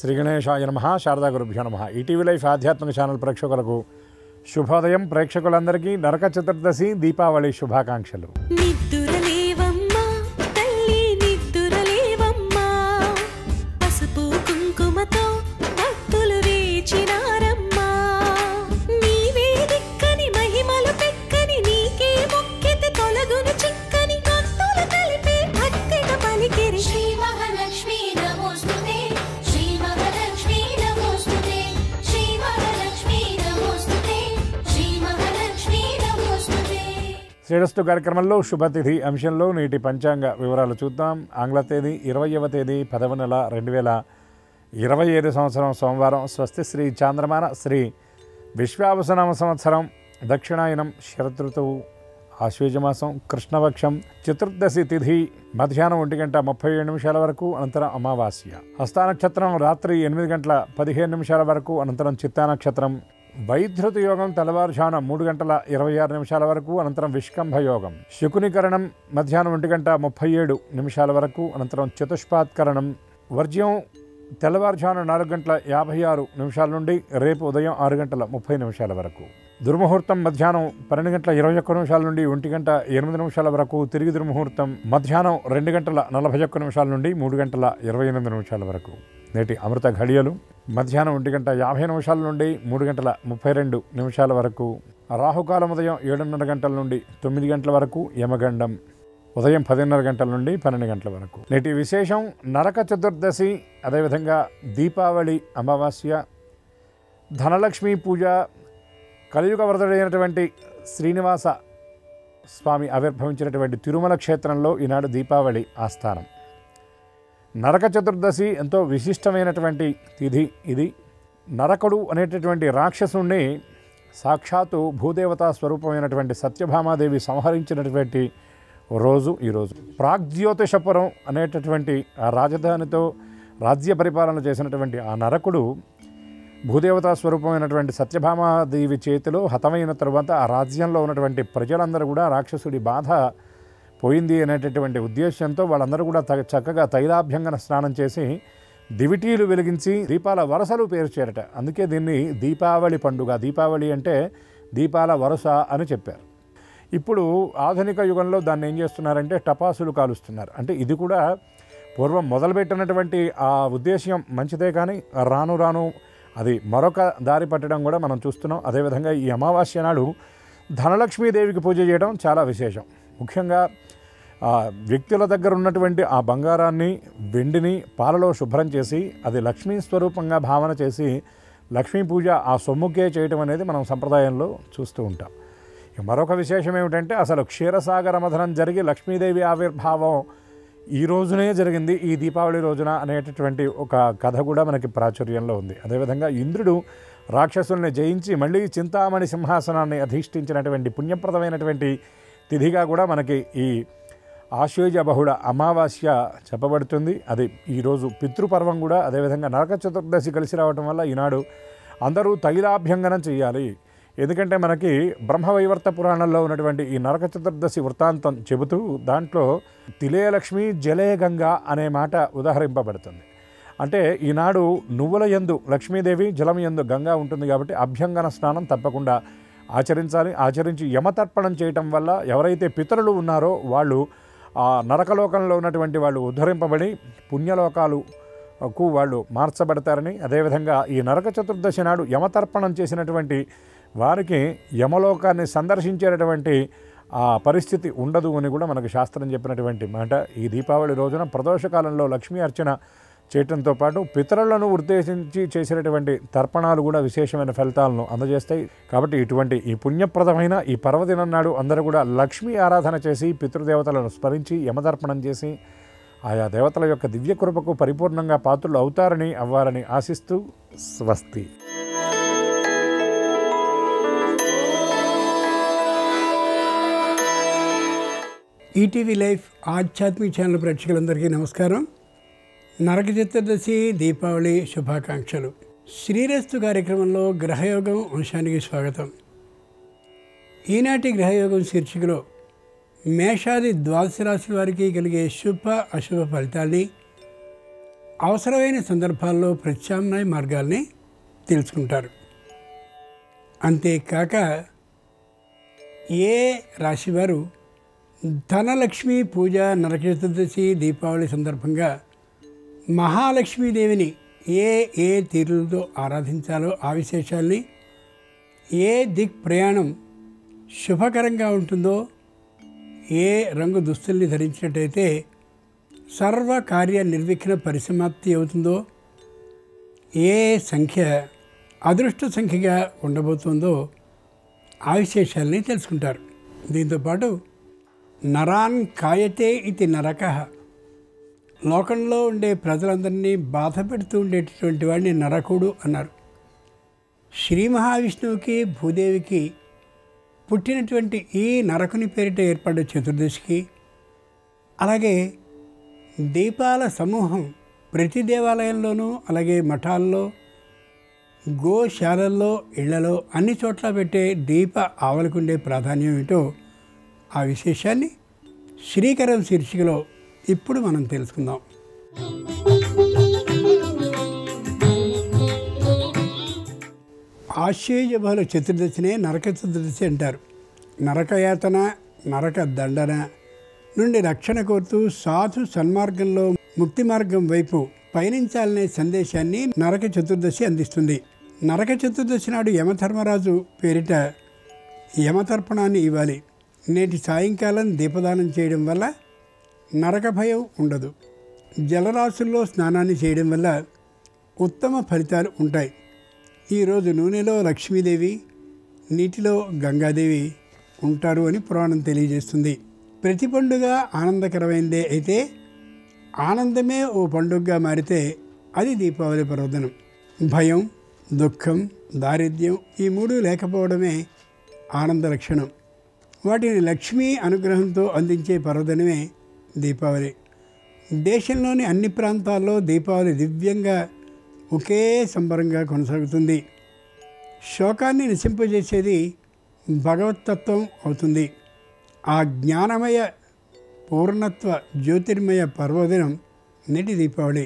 శ్రీ గణేశాయ నమః. శారదా గురుభ్యో నమః. ఈటీవీ లైఫ్ ఆధ్యాత్మిక ఛానల్ ప్రేక్షకులకు శుభోదయం. ప్రేక్షకులందరికీ నరక చతుర్దశి దీపావళి శుభాకాంక్షలు. నిద్దురలేవమ్మా తల్లి నిద్దురలేవమ్మా, పసుపు కుంకుమతో భక్తులు వేచినారమ్మా. నీవే దిక్కని మహిమలు పెక్కని, నీకే మొక్కితే తొలగును చిక్కని, భక్తులు కలిపే భక్తిగా పలికిరి. శ్రీ మహాలక్ష్మీ నమోస్తుతే, శ్రీ మహాలక్ష్మీ నమోస్తుతే, శ్రీ మహాలక్ష్మీ నమోస్తుతే, శ్రీ మహాలక్ష్మీ నమోస్తుతే. శ్రేయస్సు కార్యక్రమంలో శుభతిథి అంశంలో నేటి పంచాంగ వివరాలు చూద్దాం. ఆంగ్ల తేదీ 20వ తేదీ 10వ నెల 2025 సంవత్సరం సోమవారం. స్వస్తి శ్రీ చాంద్రమాన శ్రీ విశ్వావసనామ సంవత్సరం, దక్షిణాయనం, శరదృతువు, ఆశ్వేజమాసం, కృష్ణపక్షం, చతుర్దశి తిథి మధ్యాహ్నం 1:37 వరకు, అనంతరం అమావాస్య. హస్త నక్షత్రం రాత్రి 8:15 వరకు, అనంతరం చిత్తా నక్షత్రం. వైధృత యోగం తెల్లవారుజామున 3:26 వరకు, అనంతరం విష్కంభ యోగం. శకునికరణం మధ్యాహ్నం 1:37 వరకు, అనంతరం చతుష్పాత్కరణం. వర్జ్యం తెల్లవారుజామున 4:56 నుండి రేపు ఉదయం 6:30 వరకు. దుర్ముహూర్తం మధ్యాహ్నం 12:21 నుండి 1:08 వరకు. తిరిగి దుర్ముహూర్తం మధ్యాహ్నం 2:41 నుండి 3:28 వరకు. నేటి అమృత ఘడియలు మధ్యాహ్నం 1:50 నుండి 3:32 వరకు. రాహుకాలం ఉదయం 7:30 నుండి 9 వరకు. యమగండం ఉదయం 10:30 నుండి 12 వరకు. నేటి విశేషం నరక చతుర్దశి, అదేవిధంగా దీపావళి అమావాస్య, ధనలక్ష్మీ పూజ, కలియుగ వరదుడైనటువంటి శ్రీనివాస స్వామి ఆవిర్భవించినటువంటి తిరుమల క్షేత్రంలో ఈనాడు దీపావళి ఆస్థానం. నరక చతుర్దశి ఎంతో విశిష్టమైనటువంటి తిథి ఇది. నరకుడు అనేటటువంటి రాక్షసుణ్ణి సాక్షాత్తు భూదేవతా స్వరూపమైనటువంటి సత్యభామాదేవి సంహరించినటువంటి రోజు ఈరోజు. ప్రాగ్జ్యోతిషపురం అనేటటువంటి ఆ రాజధానితో రాజ్య పరిపాలన చేసినటువంటి ఆ నరకుడు భూదేవతా స్వరూపమైనటువంటి సత్యభామాదేవి చేతిలో హతమైన తరువాత ఆ రాజ్యంలో ఉన్నటువంటి ప్రజలందరూ కూడా రాక్షసుడి బాధ పోయింది అనేటటువంటి ఉద్దేశంతో వాళ్ళందరూ కూడా చక్కగా తైలాభ్యంగన స్నానం చేసి దివిటీలు వెలిగించి దీపాల వరసలు పేర్చారట. అందుకే దీన్ని దీపావళి పండుగ. దీపావళి అంటే దీపాల వరుస అని చెప్పారు. ఇప్పుడు ఆధునిక యుగంలో దాన్ని ఏం చేస్తున్నారంటే టపాసులు కాలుస్తున్నారు. అంటే ఇది కూడా పూర్వం మొదలుపెట్టినటువంటి ఆ ఉద్దేశం మంచిదే, కానీ రాను రాను అది మరొక దారి పట్టడం కూడా మనం చూస్తున్నాం. అదేవిధంగా ఈ అమావాస్య నాడు ధనలక్ష్మీదేవికి పూజ చేయడం చాలా విశేషం. ముఖ్యంగా వ్యక్తుల దగ్గర ఉన్నటువంటి ఆ బంగారాన్ని, వెండిని పాలలో శుభ్రం చేసి అది లక్ష్మీ స్వరూపంగా భావన చేసి లక్ష్మీ పూజ ఆ సొమ్ముకే చేయటం అనేది మనం సంప్రదాయంలో చూస్తూ ఉంటాం. మరొక విశేషం ఏమిటంటే అసలు క్షీరసాగర మథనం జరిగి లక్ష్మీదేవి ఆవిర్భావం ఈ రోజునే జరిగింది, ఈ దీపావళి రోజున అనేటటువంటి ఒక కథ కూడా మనకి ప్రాచుర్యంలో ఉంది. అదేవిధంగా ఇంద్రుడు రాక్షసుల్ని జయించి మళ్ళీ చింతామణి సింహాసనాన్ని అధిష్ఠించినటువంటి పుణ్యప్రదమైనటువంటి తిథిగా కూడా మనకి ఈ ఆశ్వేజ బహుళ అమావాస్య చెప్పబడుతుంది. అది ఈరోజు పితృపర్వం కూడా. అదేవిధంగా నరక చతుర్దశి కలిసి రావటం వల్ల ఈనాడు అందరూ తైలాభ్యంగనం చేయాలి. ఎందుకంటే మనకి బ్రహ్మవైవర్త పురాణంలో ఉన్నటువంటి ఈ నరక చతుర్దశి వృత్తాంతం చెబుతూ దాంట్లో తిలేలక్ష్మి జలే గంగా అనే మాట ఉదాహరింపబడుతుంది. అంటే ఈనాడు నువ్వుల యందు లక్ష్మీదేవి, జలం యందు గంగా ఉంటుంది కాబట్టి అభ్యంగన స్నానం తప్పకుండా ఆచరించాలి. ఆచరించి యమతర్పణం చేయటం వల్ల ఎవరైతే పితరులు ఉన్నారో వాళ్ళు ఆ నరకలోకంలో ఉన్నటువంటి వాళ్ళు ఉద్ధరింపబడి పుణ్యలోకాలకు వాళ్ళు మార్చబడతారని, అదేవిధంగా ఈ నరక చతుర్దశి నాడు యమతర్పణం చేసినటువంటి వారికి యమలోకాన్ని సందర్శించేటటువంటి ఆ పరిస్థితి ఉండదు అని కూడా మనకు శాస్త్రం చెప్పినటువంటి మాట. ఈ దీపావళి రోజున ప్రదోషకాలంలో లక్ష్మీ అర్చన చేయటంతో పాటు పితరులను ఉద్దేశించి చేసినటువంటి తర్పణాలు కూడా విశేషమైన ఫలితాలను అందజేస్తాయి. కాబట్టి ఇటువంటి ఈ పుణ్యప్రదమైన ఈ పర్వదినం నాడు అందరూ కూడా లక్ష్మీ ఆరాధన చేసి పితృదేవతలను స్మరించి యమతర్పణం చేసి ఆయా దేవతల యొక్క దివ్యకృపకు పరిపూర్ణంగా పాత్రులు అవుతారని అవ్వాలని ఆశిస్తూ స్వస్తి. ఈటీవీ లైఫ్ ఆధ్యాత్మిక ఛానల్ ప్రేక్షకులందరికీ నమస్కారం. నరక చతుర్దశి దీపావళి శుభాకాంక్షలు. శ్రీరస్తు కార్యక్రమంలో గ్రహయోగం అంశానికి స్వాగతం. ఈనాటి గ్రహయోగం శీర్షికలో మేషాది ద్వాదశ రాశి వారికి కలిగే శుభ అశుభ ఫలితాల్ని, అవసరమైన సందర్భాల్లో ప్రత్యామ్నాయ మార్గాల్ని తెలుసుకుంటారు. అంతేకాక ఏ రాశివారు ధనలక్ష్మి పూజ, నరక చతుర్దశి, దీపావళి సందర్భంగా మహాలక్ష్మీదేవిని ఏ తీరులతో ఆరాధించాలో ఆ విశేషాల్ని, ఏ దిక్ ప్రయాణం శుభకరంగా ఉంటుందో, ఏ రంగు దుస్తుల్ని ధరించినట్టయితే సర్వకార్య నిర్విఘ్న పరిసమాప్తి అవుతుందో, ఏ సంఖ్య అదృష్ట సంఖ్యగా ఉండబోతుందో ఆ విశేషాలని తెలుసుకుంటారు. దీంతోపాటు నరాన్ కాయతే ఇది నరకః, లోకంలో ఉండే ప్రజలందరినీ బాధ పెడుతూ ఉండేటటువంటి వాడిని నరకుడు అన్నారు. శ్రీ మహావిష్ణువుకి భూదేవికి పుట్టినటువంటి ఈ నరకుని పేరిట ఏర్పడ్డ చతుర్దశికి, అలాగే దీపాల సమూహం ప్రతి దేవాలయంలోనూ, అలాగే మఠాల్లో, గోశాలల్లో, ఇళ్లలో అన్ని చోట్ల పెట్టే దీప ఆవలకుండే ప్రాధాన్యం ఏంటో ఆ విశేషాన్ని శ్రీకరం శీర్షికలో ఇప్పుడు మనం తెలుసుకుందాం. ఆశ్వయుజ బహుళ చతుర్దశినే నరక చతుర్దశి అంటారు. నరకయాతన, నరక దండన నుండి రక్షణ కోరుతూ సాధు సన్మార్గంలో ముక్తి మార్గం వైపు పయనించాలనే సందేశాన్ని నరక చతుర్దశి అందిస్తుంది. నరక చతుర్దశి నాడు యమధర్మరాజు పేరిట యమతర్పణాన్ని ఇవ్వాలి. నేటి సాయంకాలం దీపదానం చేయడం వల్ల నరక భయం ఉండదు. జలరాశుల్లో స్నానాన్ని చేయడం వల్ల ఉత్తమ ఫలితాలు ఉంటాయి. ఈరోజు నూనెలో లక్ష్మీదేవి, నీటిలో గంగాదేవి ఉంటారు అని పురాణం తెలియజేస్తుంది. ప్రతి పండుగ ఆనందకరమైనదే అయితే ఆనందమే ఓ పండుగగా మారితే అది దీపావళి పర్వదినం. భయం, దుఃఖం, దారిద్ర్యం ఈ మూడు లేకపోవడమే ఆనంద లక్షణం. వాటిని లక్ష్మీ అనుగ్రహంతో అందించే పర్వదినమే దీపావళి. దేశంలోని అన్ని ప్రాంతాల్లో దీపావళి దివ్యంగా ఒకే సంబరంగా కొనసాగుతుంది. శోకాన్ని నశింపజేసేది భగవత్తత్వం అవుతుంది. ఆ జ్ఞానమయ పూర్ణత్వ జ్యోతిర్మయ పర్వదినం నేటి దీపావళి.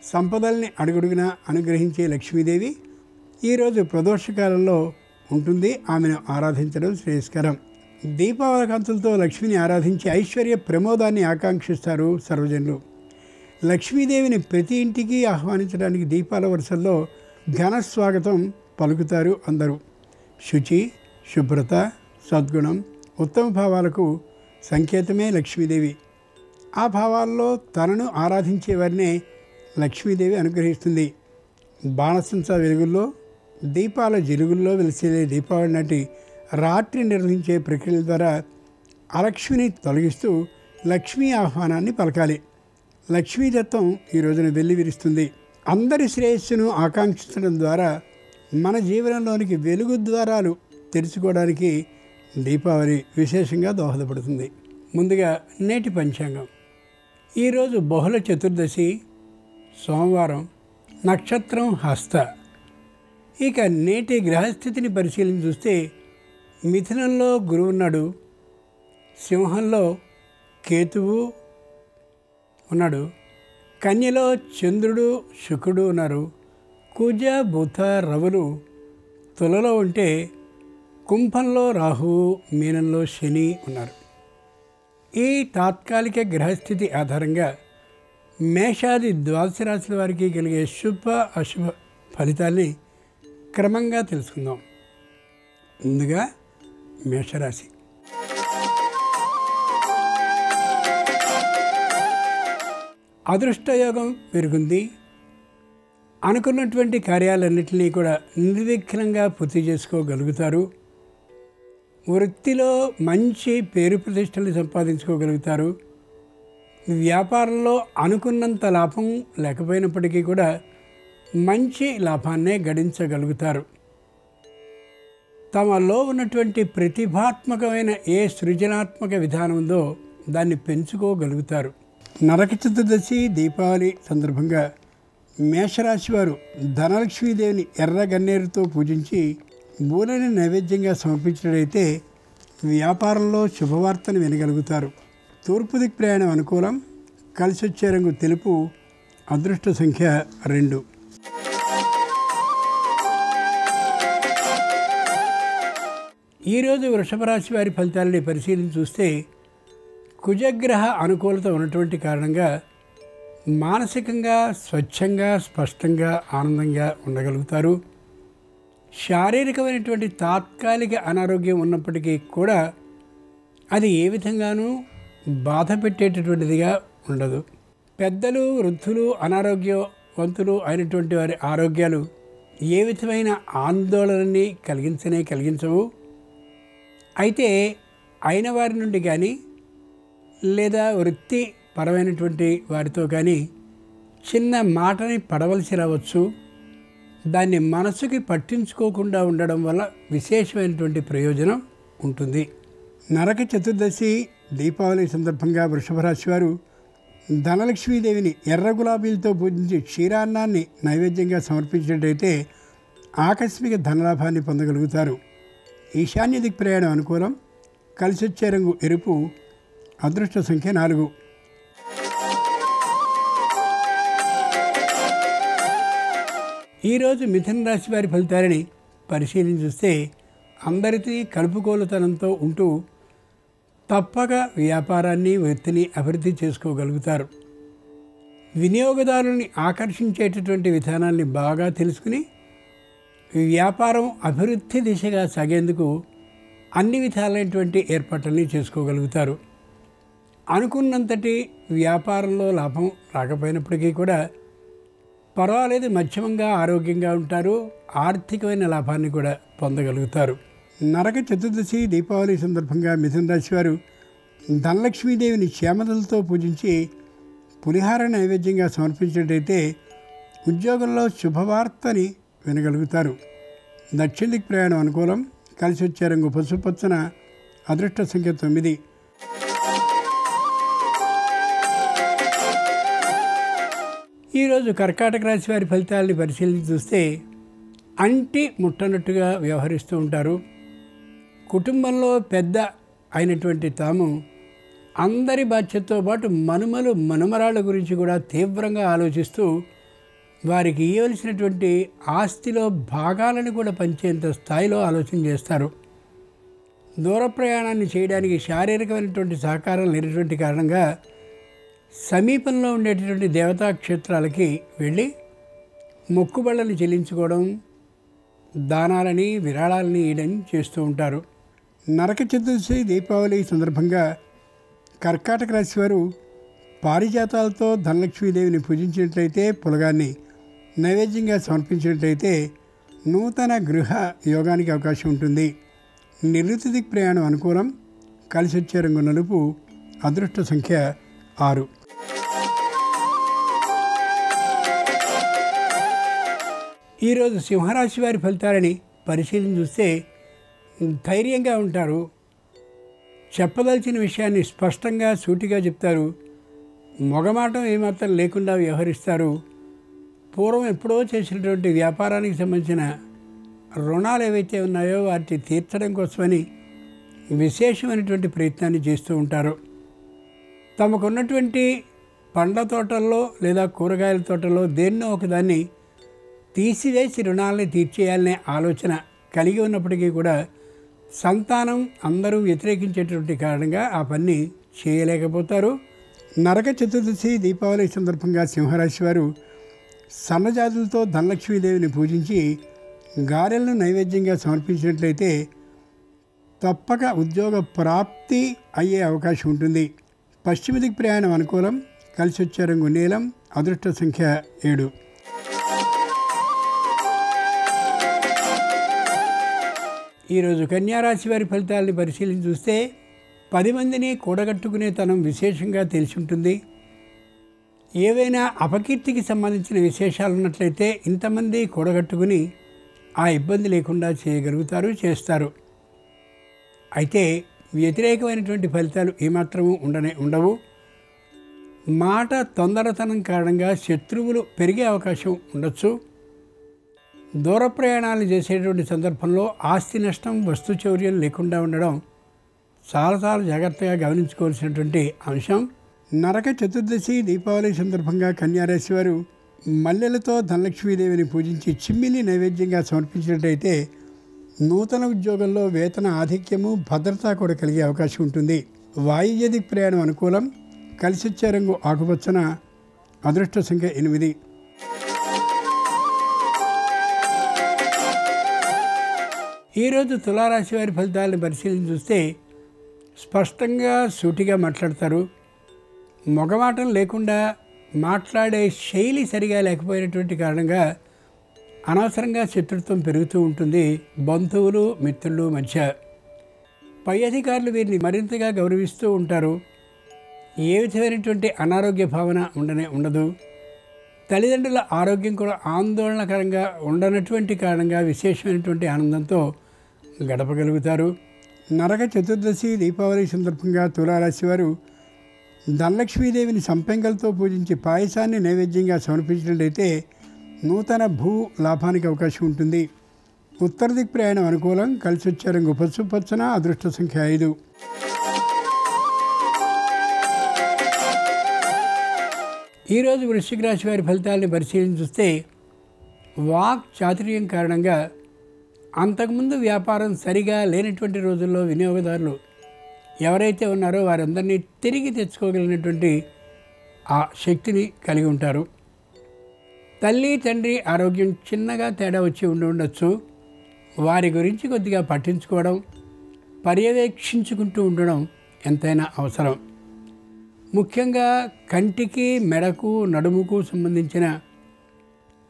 సంపదల్ని అడుగడుగునా అనుగ్రహించే లక్ష్మీదేవి ఈరోజు ప్రదోషకాలంలో ఉంటుంది. ఆమెను ఆరాధించడం శ్రేయస్కరం. దీపావళి కాంతులతో లక్ష్మిని ఆరాధించి ఐశ్వర్య ప్రమోదాన్ని ఆకాంక్షిస్తారు సర్వజనులు. లక్ష్మీదేవిని ప్రతి ఇంటికి ఆహ్వానించడానికి దీపాల వరుసల్లో ఘన స్వాగతం పలుకుతారు అందరూ. శుచి, శుభ్రత, సద్గుణం, ఉత్తమ భావాలకు సంకేతమే లక్ష్మీదేవి. ఆ భావాల్లో తనను ఆరాధించే వారినే లక్ష్మీదేవి అనుగ్రహిస్తుంది. బాణసంచా వెలుగుల్లో, దీపాల జిలుగుల్లో వెలిసే దీపావళి నాటి రాత్రి నిర్వహించే ప్రక్రియల ద్వారా అలక్ష్మిని తొలగిస్తూ లక్ష్మీ ఆహ్వానాన్ని పలకాలి. లక్ష్మీతత్వం ఈ రోజున వెల్లి విరుస్తుంది. అందరి శ్రేయస్సును ఆకాంక్షించడం ద్వారా మన జీవనంలోనికి వెలుగు ద్వారాలు తెరుచుకోవడానికి దీపావళి విశేషంగా దోహదపడుతుంది. ముందుగా నేటి పంచాంగం. ఈరోజు బహుళ చతుర్దశి, సోమవారం, నక్షత్రం హస్త. ఇక నేటి గ్రహస్థితిని పరిశీలించి చూస్తే మిథునంలో గురువు ఉన్నాడు, సింహంలో కేతువు ఉన్నాడు, కన్యలో చంద్రుడు, శుక్రుడు ఉన్నారు, కుజ, బుధ, రవులు తులలో ఉంటే కుంభంలో రాహువు, మీనంలో శని ఉన్నారు. ఈ తాత్కాలిక గ్రహస్థితి ఆధారంగా మేషాది ద్వాదశ రాశుల వారికి కలిగే శుభ అశుభ ఫలితాల్ని క్రమంగా తెలుసుకుందాం. ముందుగా మేషరాశి. అదృష్టయోగం పెరుగుంది. అనుకున్నటువంటి కార్యాలన్నింటినీ కూడా నిర్విఘ్నంగా పూర్తి చేసుకోగలుగుతారు. వృత్తిలో మంచి పేరు ప్రతిష్టలు సంపాదించుకోగలుగుతారు. వ్యాపారంలో అనుకున్నంత లాభం లేకపోయినప్పటికీ కూడా మంచి లాభాన్నే గడించగలుగుతారు. తమలో ఉన్నటువంటి ప్రతిభాత్మకమైన ఏ సృజనాత్మక విధానం ఉందో దాన్ని పెంచుకోగలుగుతారు. నరక చతుర్దశి, దీపావళి సందర్భంగా మేషరాశి వారు ధనలక్ష్మీదేవిని ఎర్ర గన్నేరుతో పూజించి బూరెని నైవేద్యంగా సమర్పించినట్లయితే వ్యాపారంలో శుభవార్తను వినగలుగుతారు. తూర్పు దిక్ ప్రయాణం అనుకూలం. కలిసి వచ్చే రంగు తెలుపు, అదృష్ట సంఖ్య 2. ఈరోజు వృషభ రాశి వారి ఫలితాలని పరిశీలించి చూస్తే కుజగ్రహ అనుకూలత ఉన్నటువంటి కారణంగా మానసికంగా స్వచ్ఛంగా స్పష్టంగా ఆనందంగా ఉండగలుగుతారు. శారీరకమైనటువంటి తాత్కాలిక అనారోగ్యం ఉన్నప్పటికీ కూడా అది ఏ విధంగానూ బాధ పెట్టేటటువంటిదిగా ఉండదు. పెద్దలు వృద్ధులు అనారోగ్యవంతులు అయినటువంటి వారి ఆరోగ్యాలు ఏ విధమైన ఆందోళనని కలిగించవు. అయితే అయిన వారి నుండి కానీ లేదా వృత్తిపరమైనటువంటి వారితో కానీ చిన్న మాటని పడవలసి రావచ్చు. దాన్ని మనసుకి పట్టించుకోకుండా ఉండడం వల్ల విశేషమైనటువంటి ప్రయోజనం ఉంటుంది. నరక చతుర్దశి దీపావళి సందర్భంగా వృషభ రాశి వారు ధనలక్ష్మీదేవిని ఎర్ర గులాబీలతో పూజించి క్షీరాన్నాన్ని నైవేద్యంగా సమర్పించినట్టయితే ఆకస్మిక ధనలాభాన్ని పొందగలుగుతారు. ఈశాన్య దిక్ ప్రయాణం అనుకూలం. కలిసి వచ్చే రంగు ఎరుపు. అదృష్ట సంఖ్య 4. ఈరోజు మిథున రాశి వారి ఫలితాలని పరిశీలించి చూస్తే అందరికీ కలుపుకోలుతనంతో ఉంటూ తప్పక వ్యాపారాన్ని వృత్తిని అభివృద్ధి చేసుకోగలుగుతారు. వినియోగదారుల్ని ఆకర్షించేటటువంటి విధానాన్ని బాగా తెలుసుకుని వ్యాపారం అభివృద్ధి దిశగా సాగేందుకు అన్ని విధాలైనటువంటి ఏర్పాట్లని చేసుకోగలుగుతారు. అనుకున్నంతటి వ్యాపారంలో లాభం రాకపోయినప్పటికీ కూడా పర్వాలేదు, మధ్యమంగా ఆరోగ్యంగా ఉంటారు. ఆర్థికమైన లాభాన్ని కూడా పొందగలుగుతారు. నరక చతుర్దశి దీపావళి సందర్భంగా మిథున రాశి వారు ధనలక్ష్మీదేవిని క్షేమతలతో పూజించి పులిహార నైవేద్యంగా సమర్పించినట్టయితే ఉద్యోగంలో శుభవార్తని వినగలుగుతారు. దక్షిణ దిక్ ప్రయాణం అనుకూలం. కలిసి వచ్చే రంగు పసుపచ్చన. అదృష్ట సంఖ్య 9. ఈరోజు కర్కాటక రాశి వారి ఫలితాలని పరిశీలించి చూస్తే అంటి ముట్టనట్టుగా వ్యవహరిస్తూ ఉంటారు. కుటుంబంలో పెద్ద అయినటువంటి తాము అందరి బాధ్యతతో పాటు మనుమలు మనుమరాళ్ళ గురించి కూడా తీవ్రంగా ఆలోచిస్తూ వారికి ఇవ్వవలసినటువంటి ఆస్తిలో భాగాలను కూడా పంచేంత స్థాయిలో ఆలోచన చేస్తారు. దూర ప్రయాణాన్ని చేయడానికి శారీరకమైనటువంటి సహకారం లేనటువంటి కారణంగా సమీపంలో ఉండేటటువంటి దేవతా క్షేత్రాలకి వెళ్ళి మొక్కుబళ్ళని చెల్లించుకోవడం, దానాలని విరాళాలని ఇవ్వడం చేస్తూ ఉంటారు. నరక చతుర్దశి దీపావళి సందర్భంగా కర్కాటక రాశి వారు పారిజాతాలతో ధనలక్ష్మీదేవిని పూజించినట్లయితే, పులగాన్ని నైవేద్యంగా సమర్పించినట్లయితే నూతన గృహ యోగానికి అవకాశం ఉంటుంది. నివృత్తి దిక్ ప్రయాణం అనుకూలం. కలిసి వచ్చే రంగు నలుపు. అదృష్ట సంఖ్య 6. ఈరోజు సింహరాశి వారి ఫలితాలని పరిశీలన చూస్తే ధైర్యంగా ఉంటారు. చెప్పదలిచిన విషయాన్ని స్పష్టంగా సూటిగా చెప్తారు. మొగమాటం ఏమాత్రం లేకుండా వ్యవహరిస్తారు. పూర్వం ఎప్పుడో చేసినటువంటి వ్యాపారానికి సంబంధించిన రుణాలు ఏవైతే ఉన్నాయో వాటిని తీర్చడం కోసమని విశేషమైనటువంటి ప్రయత్నాన్ని చేస్తూ ఉంటారు. తమకున్నటువంటి పండ్ల తోటల్లో లేదా కూరగాయల తోటల్లో దేన్నో ఒకదాన్ని తీసివేసి రుణాలని తీర్చేయాలనే ఆలోచన కలిగి ఉన్నప్పటికీ కూడా సంతానం అందరూ వ్యతిరేకించేటువంటి కారణంగా ఆ పని చేయలేకపోతారు. నరక చతుర్దశి దీపావళి సందర్భంగా సింహరాశి వారు సన్నజాతులతో ధనలక్ష్మీదేవిని పూజించి గారెలను నైవేద్యంగా సమర్పించినట్లయితే తప్పక ఉద్యోగ ప్రాప్తి అయ్యే అవకాశం ఉంటుంది. పశ్చిమ దిక్ ప్రయాణం అనుకూలం. కలిసి వచ్చే రంగు నీలం. అదృష్ట సంఖ్య 7. ఈరోజు కన్యారాశి వారి ఫలితాలని పరిశీలించి చూస్తే 10 మందిని కూడగట్టుకునే తనం విశేషంగా తెలిసి ఉంటుంది. ఏవైనా అపకీర్తికి సంబంధించిన విశేషాలు ఉన్నట్లయితే ఇంతమంది కూడగట్టుకుని ఆ ఇబ్బంది లేకుండా చేయగలుగుతారు, చేస్తారు. అయితే వ్యతిరేకమైనటువంటి ఫలితాలు ఏమాత్రము ఉండవు. మాట తొందరతనం కారణంగా శత్రువులు పెరిగే అవకాశం ఉండొచ్చు. దూర ప్రయాణాలు చేసేటువంటి సందర్భంలో ఆస్తి నష్టం, వస్తు చౌర్యం లేకుండా ఉండడం చాలా జాగ్రత్తగా గమనించుకోవాల్సినటువంటి అంశం. నరక చతుర్దశి దీపావళి సందర్భంగా కన్యారాశి వారు మల్లెలతో ధనలక్ష్మీదేవిని పూజించి చిమ్మిలి నైవేద్యంగా సమర్పించినట్టయితే నూతన ఉద్యోగంలో వేతన ఆధిక్యము భద్రత కూడా కలిగే అవకాశం ఉంటుంది. వాయువ్య దిక్ ప్రయాణం అనుకూలం. కలిసొచ్చే రంగు ఆకుపచ్చన. అదృష్ట సంఖ్య 8. ఈరోజు తులారాశి వారి ఫలితాలను పరిశీలించి చూస్తే స్పష్టంగా సూటిగా మాట్లాడతారు. మొగమాటం లేకుండా మాట్లాడే శైలి సరిగా లేకపోయినటువంటి కారణంగా అనవసరంగా శత్రుత్వం పెరుగుతూ ఉంటుంది బంధువులు మిత్రులు మధ్య. పై అధికారులు వీరిని మరింతగా గౌరవిస్తూ ఉంటారు. ఏ విధమైనటువంటి అనారోగ్య భావన ఉండదు. తల్లిదండ్రుల ఆరోగ్యం కూడా ఆందోళనకరంగా ఉండనటువంటి కారణంగా విశేషమైనటువంటి ఆనందంతో గడపగలుగుతారు. నరక చతుర్దశి దీపావళి సందర్భంగా తులారాశి వారు ధనలక్ష్మీదేవిని సంపెంగలతో పూజించి పాయసాన్ని నైవేద్యంగా సమర్పించినట్లయితే నూతన భూ లాభానికి అవకాశం ఉంటుంది. ఉత్తర దిక్ ప్రయాణం అనుకూలం. కలిసి వచ్చే రంగు పసుపచ్చన. అదృష్ట సంఖ్య 5. ఈరోజు వృశ్చిక రాశి వారి ఫలితాలని పరిశీలించి చూస్తే వాక్ చాతుర్యం కారణంగా అంతకుముందు వ్యాపారం సరిగా లేనటువంటి రోజుల్లో వినియోగదారులు ఎవరైతే ఉన్నారో వారందరినీ తిరిగి తెచ్చుకోగలిగినటువంటి ఆ శక్తిని కలిగి ఉంటారు. తల్లి తండ్రి ఆరోగ్యం చిన్నగా తేడా వచ్చి ఉండవచ్చు. వారి గురించి కొద్దిగా పట్టించుకోవడం, పర్యవేక్షించుకుంటూ ఉండడం ఎంతైనా అవసరం. ముఖ్యంగా కంటికి, మెడకు, నడుముకు సంబంధించిన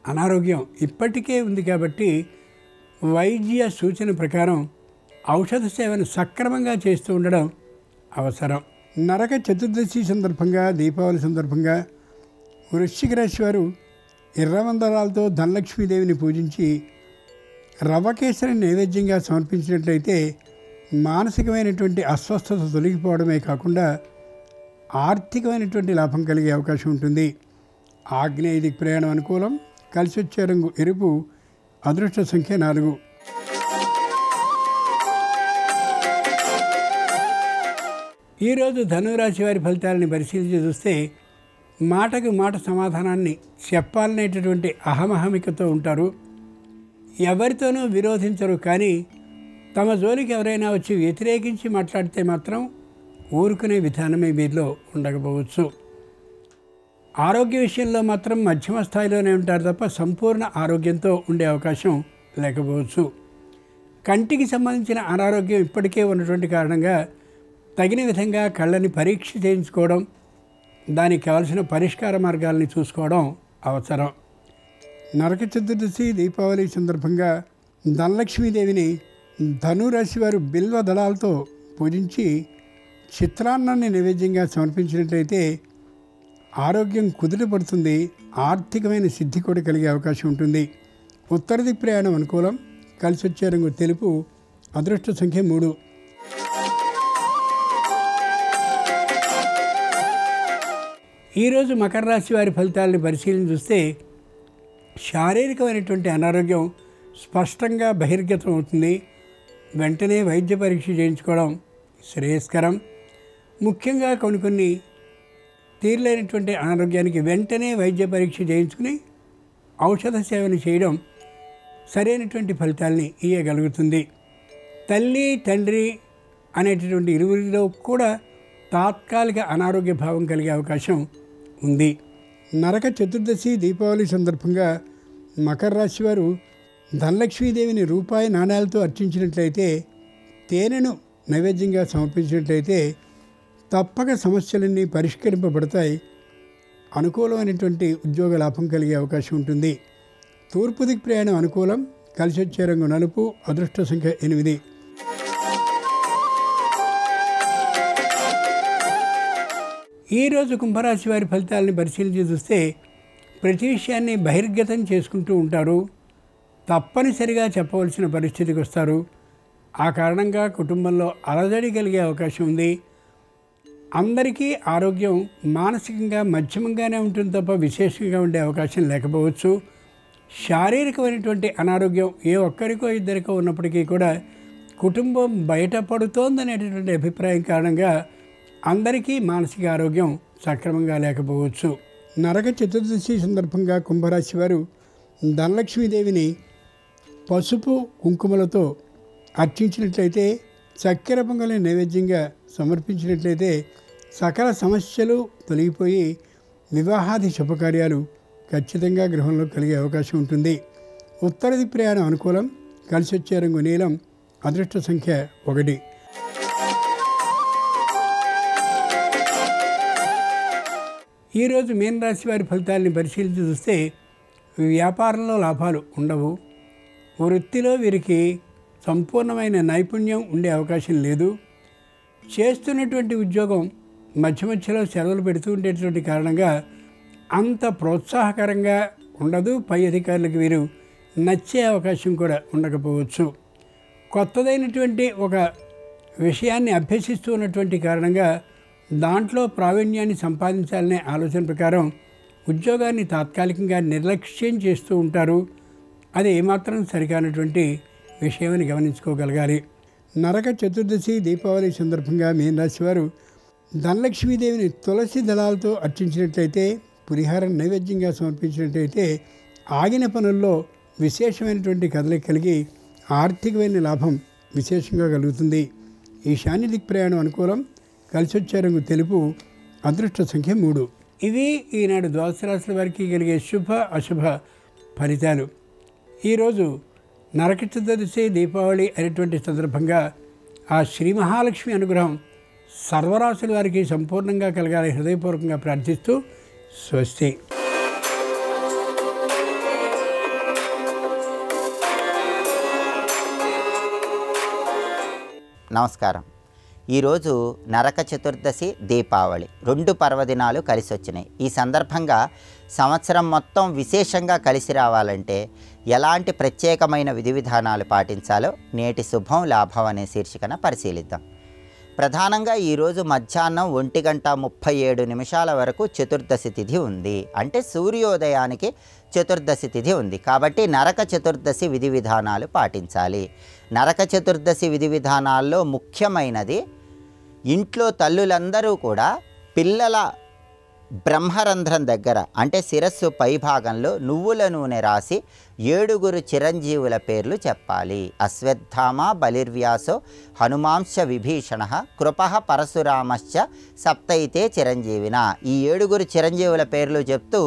అనారోగ్యం ఇప్పటికే ఉంది కాబట్టి వైద్య సూచన ప్రకారం ఔషధ సేవను సక్రమంగా చేస్తూ ఉండడం అవసరం. నరక చతుర్దశి సందర్భంగా దీపావళి సందర్భంగా వృశ్చిక రాశి వారు ఎర్రమందరాలతో ధనలక్ష్మీదేవిని పూజించి రవ్వకేసరి నైవేద్యంగా సమర్పించినట్లయితే మానసికమైనటువంటి అస్వస్థత తొలగిపోవడమే కాకుండా ఆర్థికమైనటువంటి లాభం కలిగే అవకాశం ఉంటుంది. ఆగ్నేయ దిక్ ప్రయాణం అనుకూలం. కలిసి వచ్చే రంగు ఎరుపు. అదృష్ట సంఖ్య 4. ఈరోజు ధనురాశి వారి ఫలితాలని పరిశీలించి చూస్తే మాటకు మాట సమాధానాన్ని చెప్పాలనేటటువంటి అహమహమికతో ఉంటారు. ఎవరితోనూ విరోధించరు. కానీ తమ జోలికి ఎవరైనా వచ్చి వ్యతిరేకించి మాట్లాడితే మాత్రం ఊరుకునే విధానమే వీరిలో ఉండకపోవచ్చు. ఆరోగ్య విషయంలో మాత్రం మధ్యమ స్థాయిలోనే ఉంటారు తప్ప సంపూర్ణ ఆరోగ్యంతో ఉండే అవకాశం లేకపోవచ్చు. కంటికి సంబంధించిన అనారోగ్యం ఇప్పటికే ఉన్నటువంటి కారణంగా తగిన విధంగా కళ్ళని పరీక్ష చేయించుకోవడం, దానికి కావలసిన పరిష్కార మార్గాల్ని చూసుకోవడం అవసరం. నరక చతుర్దశి దీపావళి సందర్భంగా ధనలక్ష్మీదేవిని ధనురాశి వారు బిల్వ దళాలతో పూజించి చిత్రాన్నాన్ని నైవేద్యంగా సమర్పించినట్లయితే ఆరోగ్యం కుదుటపడుతుంది. ఆర్థికమైన సిద్ధి కూడా కలిగే అవకాశం ఉంటుంది. ఉత్తర దిక్ ప్రయాణం అనుకూలం. కలిసి వచ్చే రంగు తెలుపు. అదృష్ట సంఖ్య 3. ఈరోజు మకర రాశి వారి ఫలితాలను పరిశీలించి చూస్తే శారీరకమైనటువంటి అనారోగ్యం స్పష్టంగా బహిర్గతం అవుతుంది. వెంటనే వైద్య పరీక్ష చేయించుకోవడం శ్రేయస్కరం. ముఖ్యంగా కొన్ని తీరలేనటువంటి అనారోగ్యానికి వెంటనే వైద్య పరీక్ష చేయించుకుని ఔషధ సేవను చేయడం సరైనటువంటి ఫలితాల్ని ఇవ్వగలుగుతుంది. తల్లి తండ్రి అనేటటువంటి ఇరువురిలో కూడా తాత్కాలిక అనారోగ్య భావం కలిగే అవకాశం ఉంది. నరక చతుర్దశి దీపావళి సందర్భంగా మకర రాశి వారు ధనలక్ష్మీదేవిని రూపాయి నాణ్యాలతో అర్చించినట్లయితే, తేనెను నైవేద్యంగా సమర్పించినట్లయితే తప్పక సమస్యలన్నీ పరిష్కరింపబడతాయి. అనుకూలమైనటువంటి ఉద్యోగ లాభం కలిగే అవకాశం ఉంటుంది. తూర్పు దిక్ ప్రయాణం అనుకూలం. కలిసి వచ్చే రంగు నలుపు. అదృష్ట సంఖ్య 8. ఈరోజు కుంభరాశి వారి ఫలితాలని పరిశీలించి చూస్తే ప్రతి విషయాన్ని బహిర్గతం చేసుకుంటూ ఉంటారు. తప్పనిసరిగా చెప్పవలసిన పరిస్థితికి వస్తారు. ఆ కారణంగా కుటుంబంలో అలజడి కలిగే అవకాశం ఉంది. అందరికీ ఆరోగ్యం మానసికంగా మధ్యమంగానే ఉంటుంది తప్ప విశేషంగా ఉండే అవకాశం లేకపోవచ్చు. శారీరకమైనటువంటి అనారోగ్యం ఏ ఒక్కరికో ఇద్దరికో ఉన్నప్పటికీ కూడా కుటుంబం బయటపడుతోందనేటటువంటి అభిప్రాయం కారణంగా అందరికీ మానసిక ఆరోగ్యం సక్రమంగా లేకపోవచ్చు. నరక చతుర్దశి సందర్భంగా కుంభరాశి వారు ధనలక్ష్మీదేవిని పసుపు కుంకుమలతో అర్చించినట్లయితే, చక్కెర పొంగలి నైవేద్యంగా సమర్పించినట్లయితే సకల సమస్యలు తొలగిపోయి వివాహాది శుభకార్యాలు ఖచ్చితంగా గృహంలో కలిగే అవకాశం ఉంటుంది. ఉత్తర దిక్కు ప్రయాణం అనుకూలం. కలిసి వచ్చే రంగు నీలం. అదృష్ట సంఖ్య 1. ఈరోజు మీనరాశి వారి ఫలితాలని పరిశీలించి చూస్తే వ్యాపారంలో లాభాలు ఉండవు. వృత్తిలో వీరికి సంపూర్ణమైన నైపుణ్యం ఉండే అవకాశం లేదు. చేస్తున్నటువంటి ఉద్యోగం మధ్య మధ్యలో సెలవులు పెడుతూ ఉండేటువంటి కారణంగా అంత ప్రోత్సాహకరంగా ఉండదు. పై అధికారులకు వీరు నచ్చే అవకాశం కూడా ఉండకపోవచ్చు. కొత్తదైనటువంటి ఒక విషయాన్ని అభ్యసిస్తూ ఉన్నటువంటి కారణంగా దాంట్లో ప్రావీణ్యాన్ని సంపాదించాలనే ఆలోచన ప్రకారం ఉద్యోగాన్ని తాత్కాలికంగా నిర్లక్ష్యం చేస్తూ ఉంటారు. అది ఏమాత్రం సరికానటువంటి విషయమని గమనించుకోగలగాలి. నరక చతుర్దశి దీపావళి సందర్భంగా మీనరాశి వారు ధనలక్ష్మీదేవిని తులసి దళాలతో అర్చించినట్లయితే, పులిహారం నైవేద్యంగా సమర్పించినట్లయితే ఆగిన పనుల్లో విశేషమైనటువంటి కదలిక కలిగి ఆర్థికమైన లాభం విశేషంగా కలుగుతుంది. ఈశాన్య దిక్ ప్రయాణం అనుకూలం. కలిసి వచ్చే రంగు తెలుపు. అదృష్ట సంఖ్య 3. ఇవి ఈనాడు ద్వాదశ రాశుల వారికి కలిగే శుభ అశుభ ఫలితాలు. ఈరోజు నరక చతుర్దశి దీపావళి అనేటువంటి సందర్భంగా ఆ శ్రీ మహాలక్ష్మి అనుగ్రహం సర్వరాశుల వారికి సంపూర్ణంగా కలగాలని హృదయపూర్వకంగా ప్రార్థిస్తూ స్వస్తి. నమస్కారం. ఈరోజు నరక చతుర్దశి దీపావళి 2 పర్వదినాలు కలిసి వచ్చినాయి. ఈ సందర్భంగా సంవత్సరం మొత్తం విశేషంగా కలిసి రావాలంటే ఎలాంటి ప్రత్యేకమైన విధి విధానాలు పాటించాలో నేటి శుభం లాభం అనే శీర్షికన పరిశీలిద్దాం. ప్రధానంగా ఈరోజు మధ్యాహ్నం 1:37 వరకు చతుర్దశి తిథి ఉంది. అంటే సూర్యోదయానికి చతుర్దశి తిథి ఉంది. కాబట్టి నరక చతుర్దశి విధి విధానాలు పాటించాలి. నరక చతుర్దశి విధి విధానాల్లో ముఖ్యమైనది, ఇంట్లో తల్లులందరూ కూడా పిల్లల బ్రహ్మరంధ్రం దగ్గర అంటే శిరస్సు పైభాగంలో నువ్వుల నూనె రాసి 7 చిరంజీవుల పేర్లు చెప్పాలి. అశ్వత్థామ, బలిర్వ్యాసో, హనుమాంశ విభీషణ, కృపః పరశురామశ్చ సప్తైతే చిరంజీవిన. ఈ 7 చిరంజీవుల పేర్లు చెప్తూ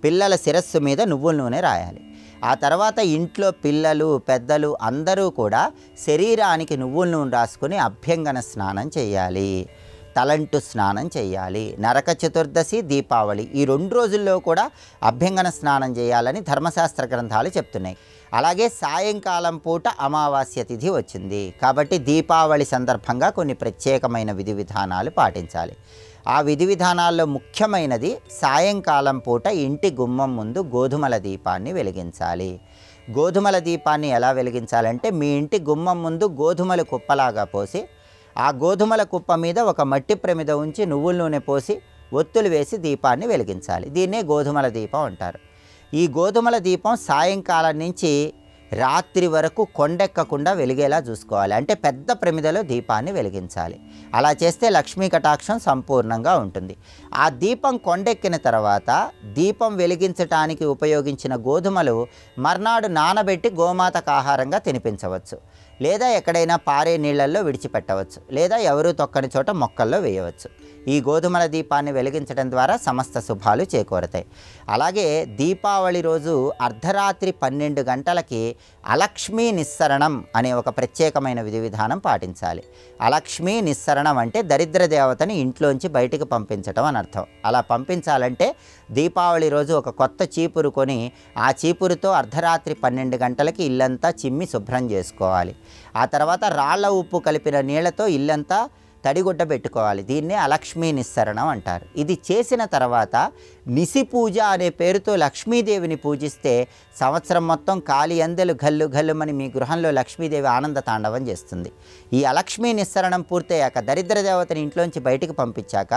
పిల్లల శిరస్సు మీద నువ్వుల నూనె రాయాలి. ఆ తర్వాత ఇంట్లో పిల్లలు పెద్దలు అందరూ కూడా శరీరానికి నువ్వుల నూనె రాసుకుని అభ్యంగన స్నానం చేయాలి, తలంటు స్నానం చేయాలి. నరక చతుర్దశి దీపావళి ఈ 2 రోజుల్లో కూడా అభ్యంగన స్నానం చేయాలని ధర్మశాస్త్ర గ్రంథాలు చెప్తున్నాయి. అలాగే సాయంకాలం పూట అమావాస్య తిథి వచ్చింది. కాబట్టి దీపావళి సందర్భంగా కొన్ని ప్రత్యేకమైన విధి విధానాలు పాటించాలి. ఆ విధి విధానాల్లో ముఖ్యమైనది సాయంకాలం పూట ఇంటి గుమ్మం ముందు గోధుమల దీపాన్ని వెలిగించాలి. గోధుమల దీపాన్ని ఎలా వెలిగించాలంటే, మీ ఇంటి గుమ్మం ముందు గోధుమలు కుప్పలాగా పోసి ఆ గోధుమల కుప్ప మీద ఒక మట్టి ప్రమిద ఉంచి నువ్వుల నూనె పోసి ఒత్తులు వేసి దీపాన్ని వెలిగించాలి. దీన్నే గోధుమల దీపం అంటారు. ఈ గోధుమల దీపం సాయంకాలం నుంచి రాత్రి వరకు కొండెక్కకుండా వెలిగేలా చూసుకోవాలి. అంటే పెద్ద ప్రమిదలో దీపాన్ని వెలిగించాలి. అలా చేస్తే లక్ష్మీ కటాక్షం సంపూర్ణంగా ఉంటుంది. ఆ దీపం కొండెక్కిన తర్వాత దీపం వెలిగించటానికి ఉపయోగించిన గోధుమలు మర్నాడు నానబెట్టి గోమాతకు ఆహారంగా తినిపించవచ్చు, లేదా ఎక్కడైనా పారే నీళ్లలో విడిచిపెట్టవచ్చు, లేదా ఎవరూ తొక్కని చోట మొక్కల్లో వేయవచ్చు. ఈ గోధుమల దీపాన్ని వెలిగించడం ద్వారా సమస్త శుభాలు చేకూరతాయి. అలాగే దీపావళి రోజు అర్ధరాత్రి 12 గంటలకి అలక్ష్మీ నిస్సరణం అనే ఒక ప్రత్యేకమైన విధి విధానం పాటించాలి. అలక్ష్మీ నిస్సరణం అంటే దరిద్ర దేవతని ఇంట్లోంచి బయటికి పంపించటం అని అర్థం. అలా పంపించాలంటే దీపావళి రోజు ఒక కొత్త చీపురు కొని ఆ చీపురుతో అర్ధరాత్రి 12 గంటలకి ఇల్లంతా చిమ్మి శుభ్రం చేసుకోవాలి. ఆ తర్వాత రాళ్ల ఉప్పు కలిపిన నీళ్లతో ఇల్లంతా తడిగుడ్డ పెట్టుకోవాలి. దీన్నే అలక్ష్మీ నిస్సరణం అంటారు. ఇది చేసిన తర్వాత నిసి పూజ అనే పేరుతో లక్ష్మీదేవిని పూజిస్తే సంవత్సరం మొత్తం కాలి అందెలు గల్లు గల్లుమని మీ గృహంలో లక్ష్మీదేవి ఆనంద తాండవం చేస్తుంది. ఈ అలక్ష్మీ నిస్సరణం పూర్తయ్యాక దరిద్ర దేవతని ఇంట్లోంచి బయటికి పంపించాక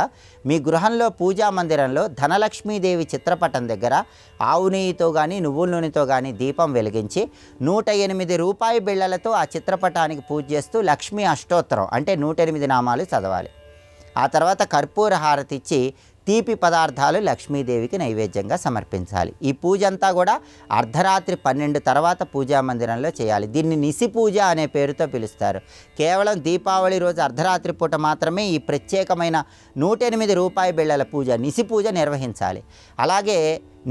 మీ గృహంలో పూజా మందిరంలో ధనలక్ష్మీదేవి చిత్రపటం దగ్గర ఆవు నెయ్యితో కానీ నువ్వుల నూనెతో కానీ దీపం వెలిగించి 108 రూపాయి బిళ్ళలతో ఆ చిత్రపటానికి పూజ చేస్తూ లక్ష్మీ అష్టోత్తరం అంటే 108 నామాలు చదవాలి. ఆ తర్వాత కర్పూర హారతి ఇచ్చి తీపి పదార్థాలు లక్ష్మీదేవికి నైవేద్యంగా సమర్పించాలి. ఈ పూజ అంతా కూడా అర్ధరాత్రి 12 తర్వాత పూజా మందిరంలో చేయాలి. దీన్ని నిసి పూజ అనే పేరుతో పిలుస్తారు. కేవలం దీపావళి రోజు అర్ధరాత్రి పూట మాత్రమే ఈ ప్రత్యేకమైన 108 రూపాయి బిళ్ళల పూజ నిసి పూజ నిర్వహించాలి. అలాగే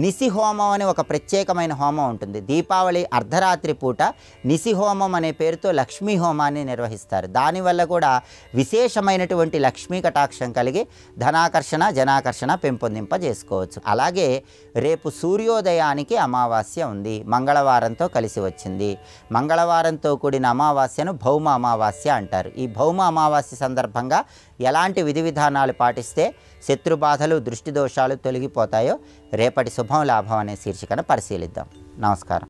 నిసి హోమం అని ఒక ప్రత్యేకమైన హోమం ఉంటుంది. దీపావళి అర్ధరాత్రి పూట నిసి హోమం అనే పేరుతో లక్ష్మీ హోమాన్ని నిర్వహిస్తారు. దానివల్ల కూడా విశేషమైనటువంటి లక్ష్మీ కటాక్షం కలిగి ధనాకర్షణ జనాకర్షణ పెంపొందింపజేసుకోవచ్చు. అలాగే రేపు సూర్యోదయానికి అమావాస్య ఉంది, మంగళవారంతో కలిసి వచ్చింది. మంగళవారంతో కూడిన అమావాస్యను భౌమ అమావాస్య అంటారు. ఈ భౌమ అమావాస్య సందర్భంగా ఎలాంటి విధి విధానాలు పాటిస్తే శత్రుబాధలు దృష్టి దోషాలు తొలగిపోతాయో రేపటి శుభం లాభం అనే శీర్షికను పరిశీలిద్దాం. నమస్కారం.